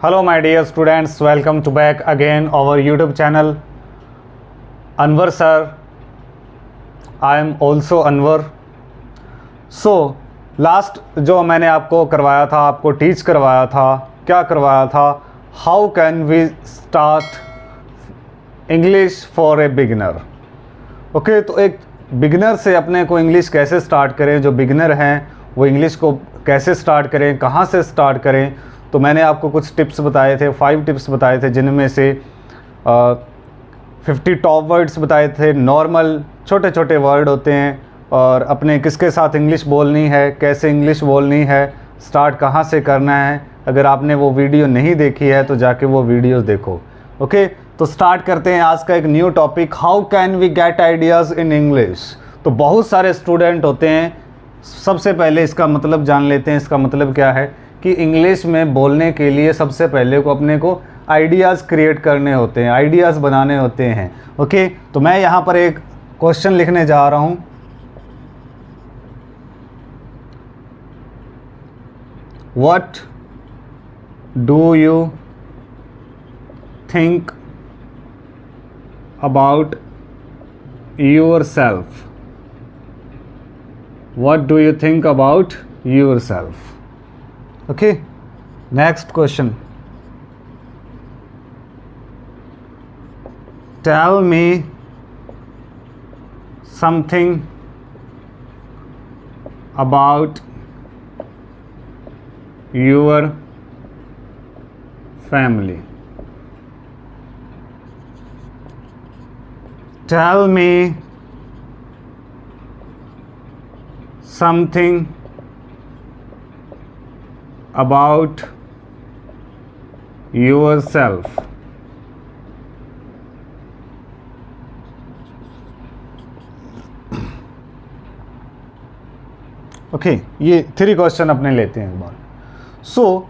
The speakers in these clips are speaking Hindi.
Hello my dear students, welcome to back again our YouTube channel. Anwar sir, I am also Anwar. So last जो मैंने आपको करवाया था, आपको टीच करवाया था, क्या करवाया था, how can we start English for a beginner. Okay, तो एक बिगिनर से अपने को इंग्लिश कैसे स्टार्ट करें, जो बिगिनर हैं वो इंग्लिश को कैसे स्टार्ट करें, कहाँ से स्टार्ट करें. तो मैंने आपको कुछ टिप्स बताए थे, 5 टिप्स बताए थे, जिनमें से 50 टॉप वर्ड्स बताए थे. नॉर्मल छोटे छोटे वर्ड होते हैं और अपने किसके साथ इंग्लिश बोलनी है, कैसे इंग्लिश बोलनी है, स्टार्ट कहाँ से करना है. अगर आपने वो वीडियो नहीं देखी है तो जाके वो वीडियो देखो. ओके, तो स्टार्ट करते हैं आज का एक new topic, how can we get ideas in English. तो बहुत सारे स्टूडेंट होते हैं. सबसे पहले इसका मतलब जान लेते हैं. इसका मतलब क्या है कि इंग्लिश में बोलने के लिए सबसे पहले को अपने को आइडियाज़ क्रिएट करने होते हैं, आइडियाज़ बनाने होते हैं. ओके, तो मैं यहाँ पर एक क्वेश्चन लिखने जा रहा हूँ. What do you think about yourself? What do you think about yourself? Okay, next question. Tell me something about your family. Tell me something about yourself. Okay, ये 3 क्वेश्चन अपने लेते हैं एक बार. सो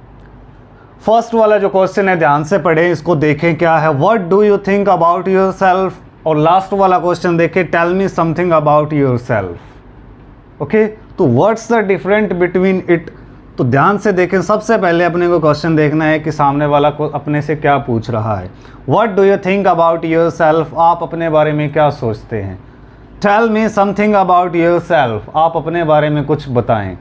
फर्स्ट वाला जो क्वेश्चन है ध्यान से पढ़ें, इसको देखें क्या है. What do you think about yourself. और लास्ट वाला क्वेश्चन देखें, tell me something about yourself. Okay, तो what's the different between it. तो ध्यान से देखें. सबसे पहले अपने को क्वेश्चन देखना है कि सामने वाला को अपने से क्या पूछ रहा है. What do you think about yourself, आप अपने बारे में क्या सोचते हैं. Tell me something about yourself, आप अपने बारे में कुछ बताएं.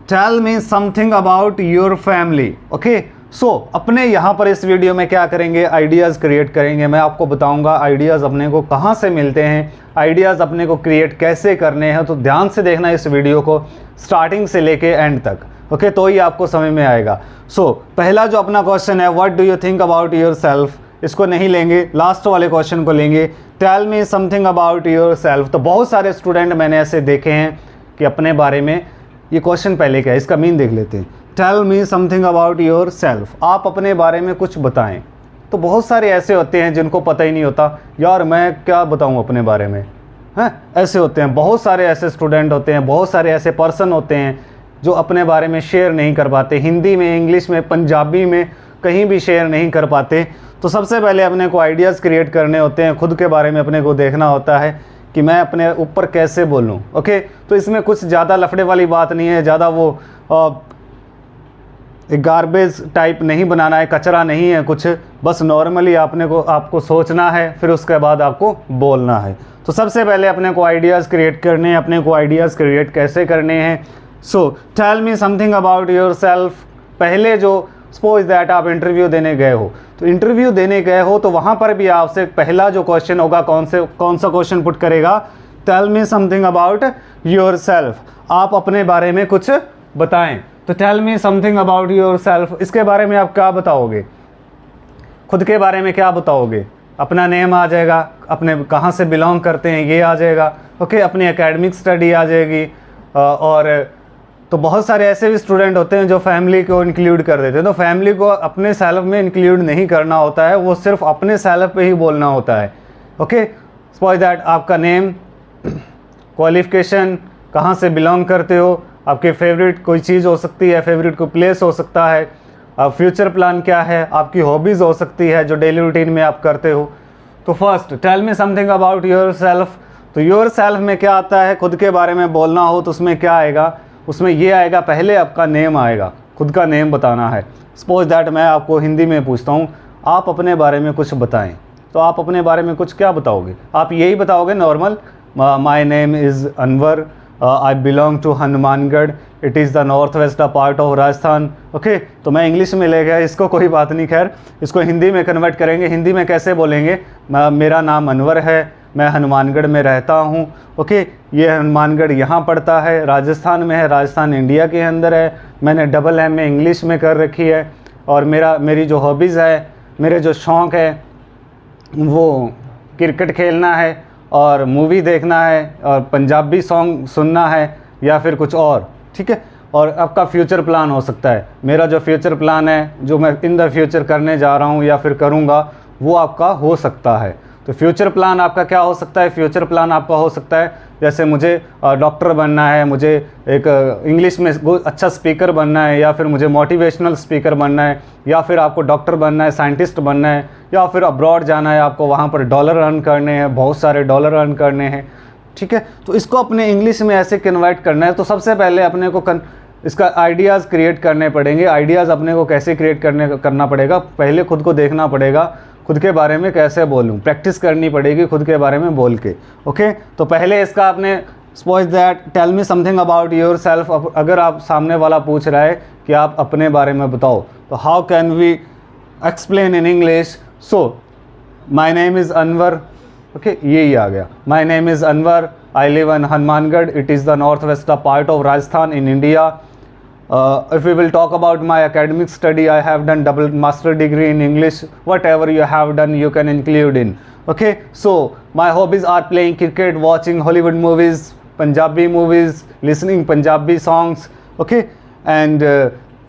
Tell me something about your family. Okay, so अपने यहाँ पर इस वीडियो में क्या करेंगे, आइडियाज़ क्रिएट करेंगे. मैं आपको बताऊँगा आइडियाज़ अपने को कहाँ से मिलते हैं, आइडियाज़ अपने को क्रिएट कैसे करने हैं. तो ध्यान से देखना इस वीडियो को स्टार्टिंग से लेके एंड तक. ओके, तो ही आपको समझ में आएगा. सो पहला जो अपना क्वेश्चन है, what do you think about yourself, इसको नहीं लेंगे, लास्ट वाले क्वेश्चन को लेंगे. Tell me something about yourself. तो बहुत सारे स्टूडेंट मैंने ऐसे देखे हैं कि अपने बारे में, ये क्वेश्चन पहले क्या है इसका मीन देख लेते हैं. Tell me something about yourself, आप अपने बारे में कुछ बताएं. तो बहुत सारे ऐसे होते हैं जिनको पता ही नहीं होता, यार मैं क्या बताऊं अपने बारे में, हैं, ऐसे होते हैं. बहुत सारे ऐसे स्टूडेंट होते हैं, बहुत सारे ऐसे पर्सन होते हैं जो अपने बारे में शेयर नहीं कर पाते. हिंदी में, इंग्लिश में, पंजाबी में कहीं भी शेयर नहीं कर पाते. तो सबसे पहले अपने को आइडियाज़ क्रिएट करने होते हैं, खुद के बारे में अपने को देखना होता है कि मैं अपने ऊपर कैसे बोलूं. ओके, तो इसमें कुछ ज़्यादा लफड़े वाली बात नहीं है, ज़्यादा वो एक गार्बेज टाइप नहीं बनाना है, कचरा नहीं है कुछ. बस नॉर्मली आपको सोचना है, फिर उसके बाद आपको बोलना है. तो सबसे पहले अपने को आइडियाज़ क्रिएट करने हैं. अपने को आइडियाज़ क्रिएट कैसे करने हैं. So tell me something about yourself. पहले जो सपोज दैट आप इंटरव्यू देने गए हो, तो इंटरव्यू देने गए हो तो वहाँ पर भी आपसे पहला जो क्वेश्चन होगा, कौन सा क्वेश्चन पुट करेगा, tell me something about yourself, आप अपने बारे में कुछ बताएं. तो tell me something about yourself, इसके बारे में आप क्या बताओगे, खुद के बारे में क्या बताओगे. अपना नेम आ जाएगा, अपने कहाँ से बिलोंग करते हैं ये आ जाएगा. ओके, अपनी एकेडमिक स्टडी आ जाएगी. और तो बहुत सारे ऐसे भी स्टूडेंट होते हैं जो फैमिली को इंक्लूड कर देते हैं. तो फैमिली को अपने सेल्फ में इंक्लूड नहीं करना होता है, वो सिर्फ अपने सेल्फ पे ही बोलना होता है. ओके, सपोज दैट आपका नेम, क्वालिफिकेशन, कहाँ से बिलोंग करते हो, आपके फेवरेट कोई चीज़ हो सकती है, फेवरेट कोई प्लेस हो सकता है, फ्यूचर प्लान क्या है, आपकी हॉबीज़ हो सकती है जो डेली रूटीन में आप करते हो. तो first tell me something about yourself. तो योर सेल्फ में क्या आता है, खुद के बारे में बोलना हो तो उसमें क्या आएगा, उसमें ये आएगा, पहले आपका नेम आएगा. खुद का नेम बताना है। सपोज दैट मैं आपको हिंदी में पूछता हूँ, आप अपने बारे में कुछ बताएं, तो आप अपने बारे में कुछ क्या बताओगे? आप यही बताओगे normal, my name is Anwar, I belong to Hanumangarh, it is the north west part of Rajasthan. Okay, तो मैं इंग्लिश में ले गया इसको, कोई बात नहीं, खैर इसको हिंदी में कन्वर्ट करेंगे। हिंदी में कैसे बोलेंगे? मेरा नाम अनवर है, मैं हनुमानगढ़ में रहता हूँ। ओके, ये हनुमानगढ़ यहाँ पड़ता है, राजस्थान में है, राजस्थान इंडिया के अंदर है। मैंने डबल एम में इंग्लिश में कर रखी है, और मेरी जो हॉबीज़ है, मेरे जो शौक़ है वो क्रिकेट खेलना है और मूवी देखना है और पंजाबी सॉन्ग सुनना है या फिर कुछ और, ठीक है। और आपका फ्यूचर प्लान हो सकता है, मेरा जो फ्यूचर प्लान है, जो मैं इन द फ्यूचर करने जा रहा हूँ या फिर करूँगा, वो आपका हो सकता है। तो फ्यूचर प्लान आपका क्या हो सकता है? फ्यूचर प्लान आपका हो सकता है जैसे मुझे डॉक्टर बनना है, मुझे एक इंग्लिश में अच्छा स्पीकर बनना है, या फिर मुझे मोटिवेशनल स्पीकर बनना है, या फिर आपको डॉक्टर बनना है, साइंटिस्ट बनना है, या फिर अब्रॉड जाना है, आपको वहाँ पर डॉलर अर्न करने हैं, बहुत सारे डॉलर अर्न करने हैं, ठीक है। तो इसको अपने इंग्लिश में ऐसे कन्वर्ट करना है। तो सबसे पहले अपने को इसका आइडियाज़ क्रिएट करने पड़ेंगे। आइडियाज़ अपने को कैसे क्रिएट करना पड़ेगा? पहले खुद को देखना पड़ेगा, खुद के बारे में कैसे बोलूँ, प्रैक्टिस करनी पड़ेगी खुद के बारे में बोल के। ओके, तो पहले इसका आपने suppose that tell me something about yourself. अगर आप सामने वाला पूछ रहा है कि आप अपने बारे में बताओ, तो how can we explain in English? So my name is Anwar. Okay, यही आ गया, my name is Anwar, I live in Hanumangarh, it is the north west part of Rajasthan in India. If we will talk about my academic study, I have done double master degree in English. Whatever you have done, you can include in. Okay, so my hobbies are playing cricket, watching Hollywood movies, Punjabi movies, listening Punjabi songs. Okay, and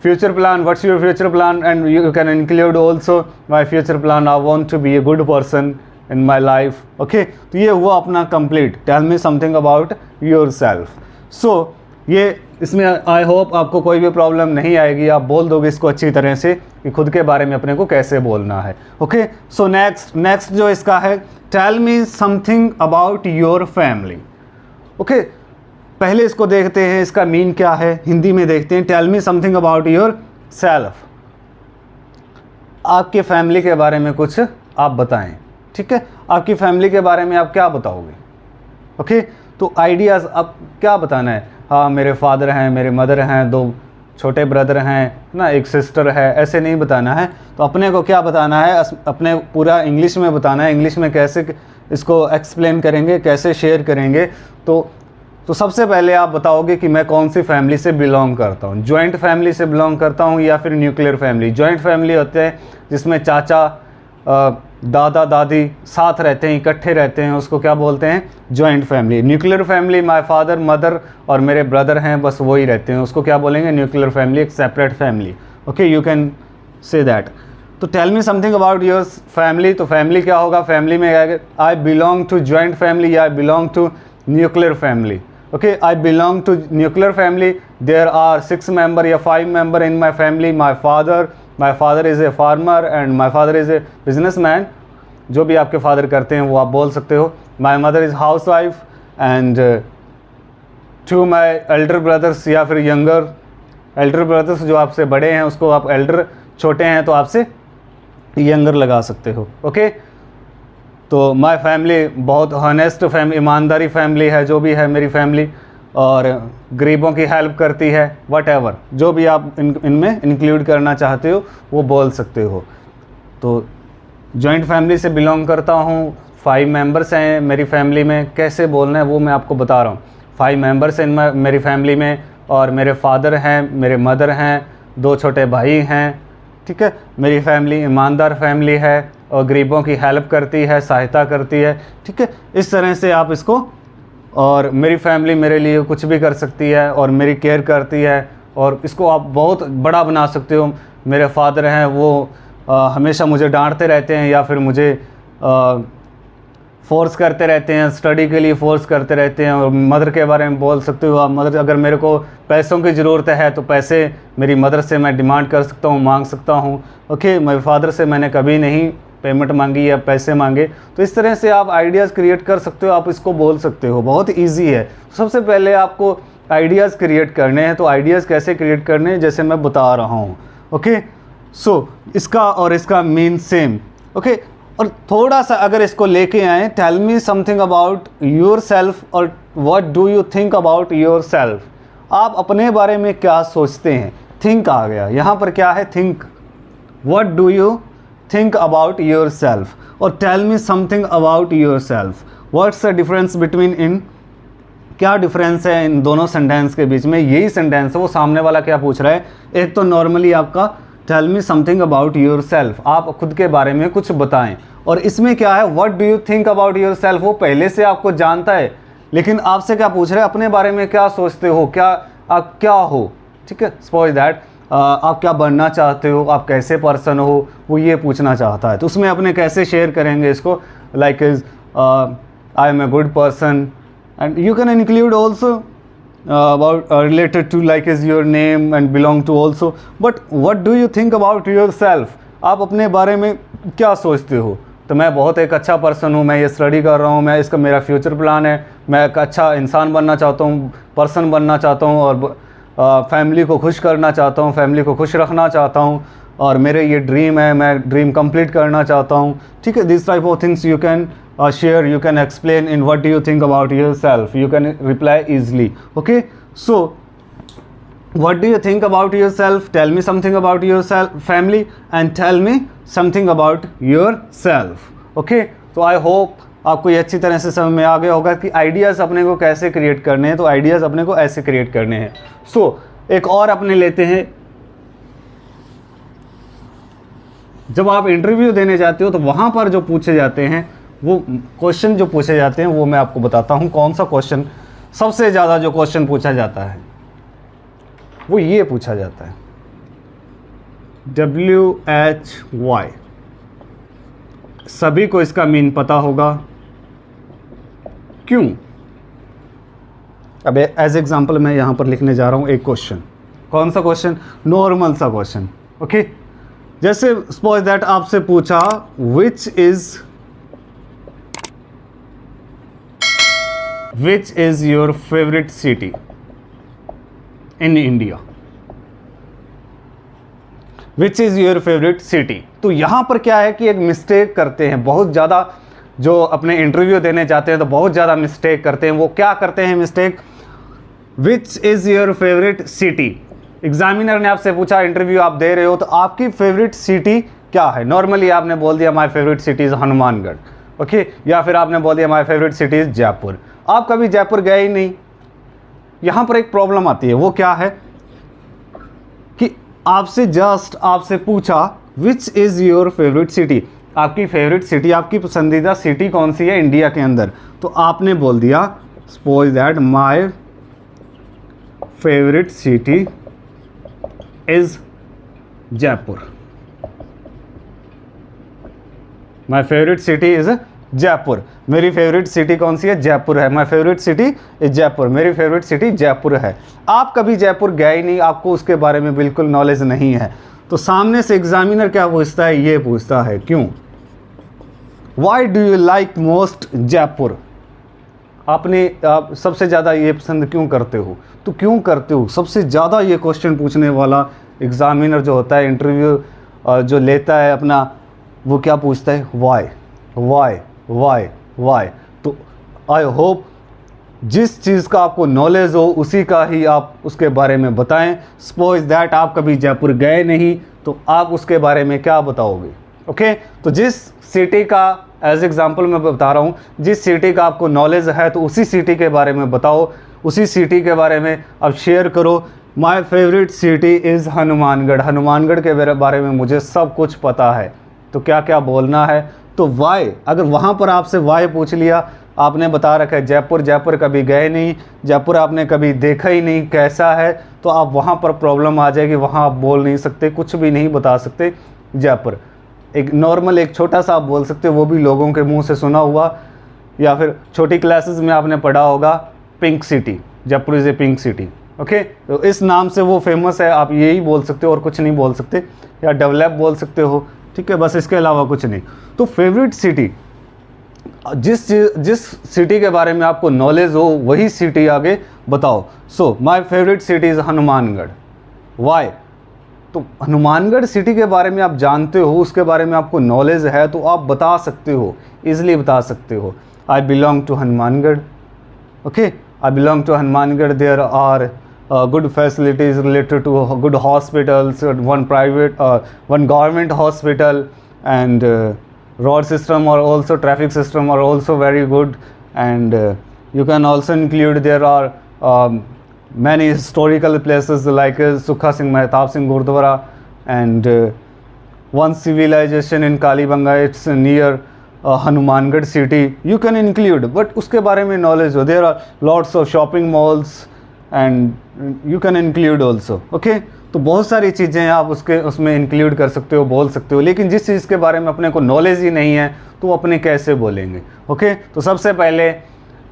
future plan, what's your future plan? And you can include also my future plan, I want to be a good person in my life. Okay, तो ये हुआ अपना complete. Tell me something about yourself. So ये इसमें आई होप आपको कोई भी प्रॉब्लम नहीं आएगी, आप बोल दोगे इसको अच्छी तरह से कि खुद के बारे में अपने को कैसे बोलना है। ओके, सो नेक्स्ट जो इसका है, tell me something about your family. Okay, पहले इसको देखते हैं इसका मीन क्या है, हिंदी में देखते हैं। Tell me something about yourself, आपके फैमिली के बारे में कुछ आप बताएं, ठीक है। आपकी फैमिली के बारे में आप क्या बताओगे? ओके, तो आइडियाज़ आप क्या बताना है? हाँ, मेरे फादर हैं, मेरे मदर हैं, 2 छोटे ब्रदर हैं ना, एक सिस्टर है, ऐसे नहीं बताना है। तो अपने को क्या बताना है? अपने पूरा इंग्लिश में बताना है। इंग्लिश में कैसे इसको एक्सप्लेन करेंगे, कैसे शेयर करेंगे? तो सबसे पहले आप बताओगे कि मैं कौन सी फैमिली से बिलोंग करता हूँ। जॉइंट फैमिली से बिलोंग करता हूँ या फिर न्यूक्लियर फैमिली। जॉइंट फैमिली होते हैं जिसमें चाचा दादा दादी साथ रहते हैं, इकट्ठे रहते हैं, उसको क्या बोलते हैं? Joint family. Nuclear family my father mother और मेरे ब्रदर हैं, बस वही रहते हैं, उसको क्या बोलेंगे? न्यूक्लियर फैमिली, एक separate family. Okay, you can say that. तो tell me something about your family. तो फैमिली क्या होगा? फैमिली में I belong to joint family या I belong to nuclear family. Okay, I belong to nuclear family. There are 6 members या 5 members in my family. My father is a farmer and my father is a businessman. जो भी आपके फादर करते हैं वो आप बोल सकते हो। My mother is housewife and 2 my elder brothers या फिर younger elder brothers, जो आपसे बड़े हैं उसको आप elder, छोटे हैं तो आपसे younger लगा सकते हो। ओके, तो माय फैमिली बहुत हॉनेस्ट फैमिली, ईमानदारी फैमिली है जो भी है मेरी फैमिली, और गरीबों की हेल्प करती है। वट जो भी आप इनमें इंक्लूड करना चाहते हो वो बोल सकते हो। तो जॉइंट फैमिली से बिलोंग करता हूँ, 5 मेंबर्स हैं मेरी फैमिली में। कैसे बोलना है वो मैं आपको बता रहा हूँ। 5 मेंबर्स हैं मेरी फैमिली में, और मेरे फादर हैं, मेरे मदर हैं, 2 छोटे भाई हैं, ठीक है। मेरी फैमिली ईमानदार फैमिली है और गरीबों की हेल्प करती है, सहायता करती है, ठीक है। इस तरह से आप इसको, और मेरी फैमिली मेरे लिए कुछ भी कर सकती है और मेरी केयर करती है, और इसको आप बहुत बड़ा बना सकते हो। मेरे फादर हैं वो हमेशा मुझे डांटते रहते हैं या फिर मुझे फोर्स करते रहते हैं, स्टडी के लिए फोर्स करते रहते हैं। और मदर के बारे में बोल सकते हो आप, मदर अगर मेरे को पैसों की ज़रूरत है तो पैसे मेरी मदर से मैं डिमांड कर सकता हूँ, मांग सकता हूँ। ओके, मेरे फादर से मैंने कभी नहीं पेमेंट मांगी या पैसे मांगे। तो इस तरह से आप आइडियाज़ क्रिएट कर सकते हो, आप इसको बोल सकते हो, बहुत इजी है। सबसे पहले आपको आइडियाज़ क्रिएट करने हैं, तो आइडियाज़ कैसे क्रिएट करने हैं जैसे मैं बता रहा हूँ। ओके, सो इसका और इसका मीन सेम। ओके, और थोड़ा सा अगर इसको लेके आए, tell me something about yourself और what do you think about yourself. आप अपने बारे में क्या सोचते हैं। थिंक आ गया यहाँ पर, क्या है, think. What do you think about yourself और tell me something about yourself. What's the difference between इन, क्या डिफरेंस है इन दोनों सेंटेंस के बीच में। यही सेंटेंस है, वो सामने वाला क्या पूछ रहा है। एक तो नॉर्मली आपका tell me something about yourself, आप खुद के बारे में कुछ बताएं, और इसमें क्या है, what do you think about your self, वो पहले से आपको जानता है, लेकिन आपसे क्या पूछ रहे हैं, अपने बारे में क्या सोचते हो, क्या आप क्या हो। ठीक है, सपोज दैट आप क्या बनना चाहते हो, आप कैसे पर्सन हो, वो ये पूछना चाहता है। तो उसमें अपने कैसे शेयर करेंगे इसको, like is I am a good person, and you can include also about related to like is your name and belong to also, but what do you think about yourself, आप अपने बारे में क्या सोचते हो। तो मैं बहुत एक अच्छा पर्सन हूँ, मैं ये स्टडी कर रहा हूँ, मैं इसका मेरा फ्यूचर प्लान है, मैं एक अच्छा इंसान बनना चाहता हूँ, पर्सन बनना चाहता हूँ, और फैमिली को खुश करना चाहता हूँ, फैमिली को खुश रखना चाहता हूँ, और मेरे ये ड्रीम है, मैं ड्रीम कंप्लीट करना चाहता हूँ। ठीक है, this type of things you can share, you can explain in what do you think about yourself, you can reply easily. Okay, so what do you think about yourself, tell me something about yourself, family, and tell me something about yourself. Okay, तो I hope आपको ये अच्छी तरह से समझ में आ गया होगा कि आइडियाज़ अपने को कैसे क्रिएट करने हैं। तो आइडियाज़ अपने को ऐसे क्रिएट करने हैं। सो एक और अपने लेते हैं, जब आप इंटरव्यू देने जाते हो तो वहाँ पर जो पूछे जाते हैं, वो क्वेश्चन जो पूछे जाते हैं, वो मैं आपको बताता हूँ कौन सा क्वेश्चन सबसे ज़्यादा जो क्वेश्चन पूछा जाता है वो ये पूछा जाता है, WHY। सभी को इसका मीन पता होगा, क्यों। अब एज एग्जाम्पल मैं यहाँ पर लिखने जा रहा हूँ एक क्वेश्चन। कौन सा क्वेश्चन, नॉर्मल सा क्वेश्चन। ओके, जैसे सपोज दैट आपसे पूछा which is your favorite city in India, which is your favorite city। तो यहाँ पर क्या है कि एक मिस्टेक करते हैं बहुत ज़्यादा, जो अपने इंटरव्यू देने जाते हैं तो बहुत ज़्यादा मिस्टेक करते हैं। वो क्या करते हैं mistake, which is your favorite city। Examiner ने आपसे पूछा, इंटरव्यू आप दे रहे हो, तो आपकी फेवरेट सिटी क्या है। नॉर्मली आपने बोल दिया my favourite city is Hanumangarh, okay, या फिर आपने बोल दिया my favourite city is Jaipur. आप कभी जयपुर गए ही नहीं। यहाँ पर एक प्रॉब्लम आती है, वो क्या है कि आपसे पूछा विच इज़ योर फेवरेट सिटी, आपकी फेवरेट सिटी, आपकी पसंदीदा सिटी कौन सी है इंडिया के अंदर। तो आपने बोल दिया suppose that my favourite city is Jaipur, my favourite city is Jaipur. मेरी फेवरेट सिटी कौन सी है, जयपुर है। My favourite city is Jaipur, मेरी फेवरेट सिटी जयपुर है। आप कभी जयपुर गए ही नहीं, आपको उसके बारे में बिल्कुल नॉलेज नहीं है। तो सामने से एग्जामिनर क्या पूछता है, ये पूछता है क्यों, why do you like most Jaipur, आप सबसे ज़्यादा ये पसंद क्यों करते हो। तो क्यों करते हो, सबसे ज़्यादा ये क्वेश्चन पूछने वाला एग्जामिनर जो होता है, इंटरव्यू जो लेता है अपना, वो क्या पूछता है, वाई। तो आई होप जिस चीज़ का आपको नॉलेज हो उसी का ही आप उसके बारे में बताएं। सपोज दैट आप कभी जयपुर गए नहीं, तो आप उसके बारे में क्या बताओगे। ओके, तो जिस सिटी का एज एग्जांपल मैं बता रहा हूँ, जिस सिटी का आपको नॉलेज है तो उसी सिटी के बारे में बताओ, उसी सिटी के बारे में अब शेयर करो। My favourite city is Hanumangarh, Hanumangarh के बारे में मुझे सब कुछ पता है। तो क्या क्या बोलना है, तो वाई, अगर वहाँ पर आपसे वाई पूछ लिया, आपने बता रखा है जयपुर कभी गए नहीं, जयपुर आपने कभी देखा ही नहीं कैसा है, तो आप वहाँ पर प्रॉब्लम आ जाएगी। वहाँ आप बोल नहीं सकते, कुछ भी नहीं बता सकते जयपुर। एक नॉर्मल एक छोटा सा आप बोल सकते हो, वो भी लोगों के मुंह से सुना हुआ, या फिर छोटी क्लासेस में आपने पढ़ा होगा pink city, Jaipur is a pink city. Okay, तो इस नाम से वो फेमस है, आप यही बोल सकते हो और कुछ नहीं बोल सकते, या डेवलप बोल सकते हो। ठीक है, बस इसके अलावा कुछ नहीं। तो फेवरेट सिटी जिस सिटी के बारे में आपको नॉलेज हो वही सिटी आगे बताओ। So my favourite city is Hanumangarh. Why? तो हनुमानगढ़ सिटी के बारे में आप जानते हो, उसके बारे में आपको नॉलेज है, तो आप बता सकते हो, ईजिली बता सकते हो। I belong to Hanumangarh. Okay, I belong to Hanumangarh. There are good facilities related to good hospitals, one government hospital, and road system or also traffic system are also very good, and you can also include there are many historical places like Sukha Singh Mehtab Singh Gurdwara, and one civilization in Kalibanga, it's near Hanumangarh city. You can include, but उसके बारे में knowledge हो। There are lots of shopping malls and you can include also. Okay, तो बहुत सारी चीज़ें आप उसमें इंक्लूड कर सकते हो, बोल सकते हो, लेकिन जिस चीज़ के बारे में अपने को नॉलेज ही नहीं है तो अपने कैसे बोलेंगे। ओके, तो सबसे पहले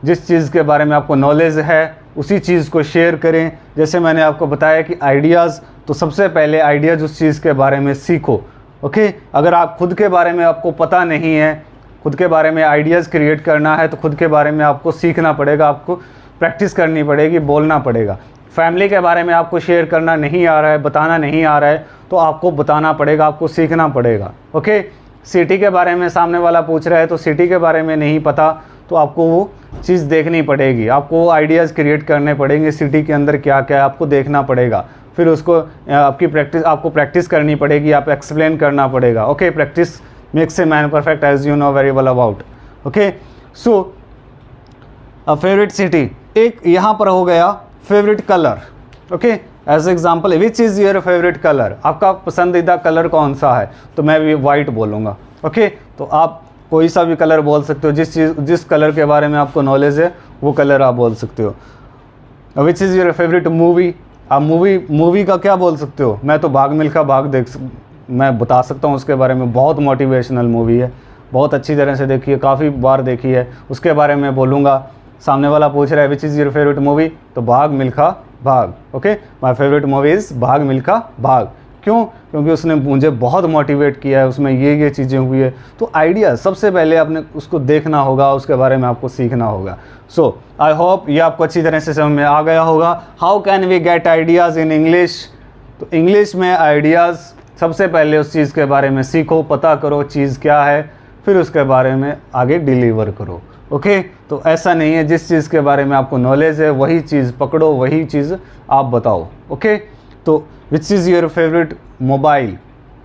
जिस चीज़ के बारे में आपको नॉलेज है उसी चीज़ को शेयर करें। जैसे मैंने आपको बताया कि आइडियाज़, तो सबसे पहले आइडियाज़ उस चीज़ के बारे में सीखो। ओके, अगर आप खुद के बारे में आपको पता नहीं है, खुद के बारे में आइडियाज़ क्रिएट करना है, तो खुद के बारे में आपको सीखना पड़ेगा, आपको प्रैक्टिस करनी पड़ेगी, बोलना पड़ेगा। फैमिली के बारे में आपको शेयर करना नहीं आ रहा है, बताना नहीं आ रहा है, तो आपको बताना पड़ेगा, आपको सीखना पड़ेगा। ओके, सिटी के बारे में सामने वाला पूछ रहा है तो सिटी के बारे में नहीं पता, तो आपको वो चीज़ देखनी पड़ेगी, आपको आइडियाज़ क्रिएट करने पड़ेंगे, सिटी के अंदर क्या क्या है आपको देखना पड़ेगा, फिर उसको आपको प्रैक्टिस करनी पड़ेगी, आप एक्सप्लेन करना पड़ेगा। Okay, practice makes a man perfect, as you know very well about. Okay, so a favourite city, एक यहाँ पर हो गया favourite colour. Okay, as example, which is your favourite colour, आपका पसंदीदा कलर कौन सा है, तो मैं भी वाइट बोलूँगा। ओके, तो आप कोई सा भी कलर बोल सकते हो, जिस कलर के बारे में आपको नॉलेज है वो कलर आप बोल सकते हो। विच इज़ योर फेवरेट मूवी, आप मूवी का क्या बोल सकते हो, मैं तो भाग मिल्खा भाग मैं बता सकता हूँ उसके बारे में, बहुत मोटिवेशनल मूवी है, बहुत अच्छी तरह से देखी है, काफ़ी बार देखी है, उसके बारे में बोलूँगा। सामने वाला पूछ रहा है विच इज़ योर फेवरेट मूवी, तो भाग मिल्खा भाग। Okay, my favourite movie is भाग मिल्खा भाग। क्यों? क्योंकि उसने मुझे बहुत मोटिवेट किया है, उसमें ये चीज़ें हुई है। तो आइडिया सबसे पहले आपने उसको देखना होगा, उसके बारे में आपको सीखना होगा। सो आई होप ये आपको अच्छी तरह से समझ में आ गया होगा। How can we get ideas in English, तो इंग्लिश में आइडियाज़ सबसे पहले उस चीज़ के बारे में सीखो, पता करो चीज़ क्या है, फिर उसके बारे में आगे डिलीवर करो। ओके, तो ऐसा नहीं है जिस चीज़ के बारे में आपको नॉलेज है वही चीज़ पकड़ो, वही चीज़ आप बताओ। ओके, तो विच is your favourite mobile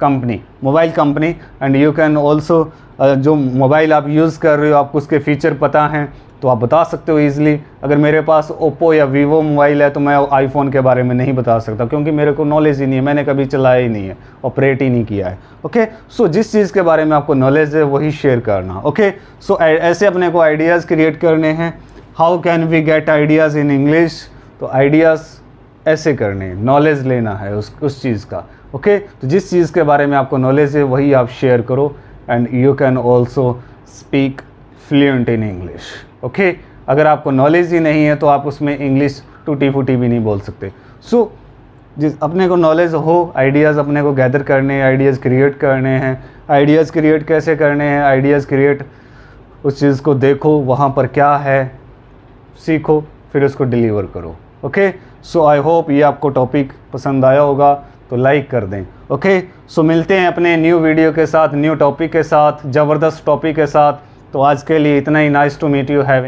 company, and you can also, जो मोबाइल आप यूज़ कर रहे हो आपको उसके फीचर पता हैं तो आप बता सकते हो ईज़िली। अगर मेरे पास ओप्पो या वीवो मोबाइल है तो मैं आईफोन के बारे में नहीं बता सकता, क्योंकि मेरे को नॉलेज ही नहीं है, मैंने कभी चलाया ही नहीं है, ऑपरेट ही नहीं किया है। ओके, सो जिस चीज़ के बारे में आपको नॉलेज है वही शेयर करना। ओके, सो ऐसे अपने को आइडियाज़ क्रिएट करने हैं। How can we get ideas in English, तो आइडियाज़ ऐसे करने, नॉलेज लेना है उस चीज़ का। ओके, तो जिस चीज़ के बारे में आपको नॉलेज है वही आप शेयर करो, and you can also speak fluent in English. Okay, अगर आपको नॉलेज ही नहीं है तो आप उसमें इंग्लिश टूटी फूटी भी नहीं बोल सकते। सो जिस अपने को नॉलेज हो, आइडियाज़ अपने को गैदर करने हैं, आइडियाज़ क्रिएट करने हैं। आइडियाज़ क्रिएट कैसे करने हैं, आइडियाज़ क्रिएट उस चीज़ को देखो वहाँ पर क्या है, सीखो, फिर उसको डिलीवर करो। ओके, सो आई होप ये आपको टॉपिक पसंद आया होगा, तो लाइक कर दें। ओके, सो मिलते हैं अपने न्यू वीडियो के साथ, न्यू टॉपिक के साथ, ज़बरदस्त टॉपिक के साथ। तो आज के लिए इतना ही। Nice to meet you, have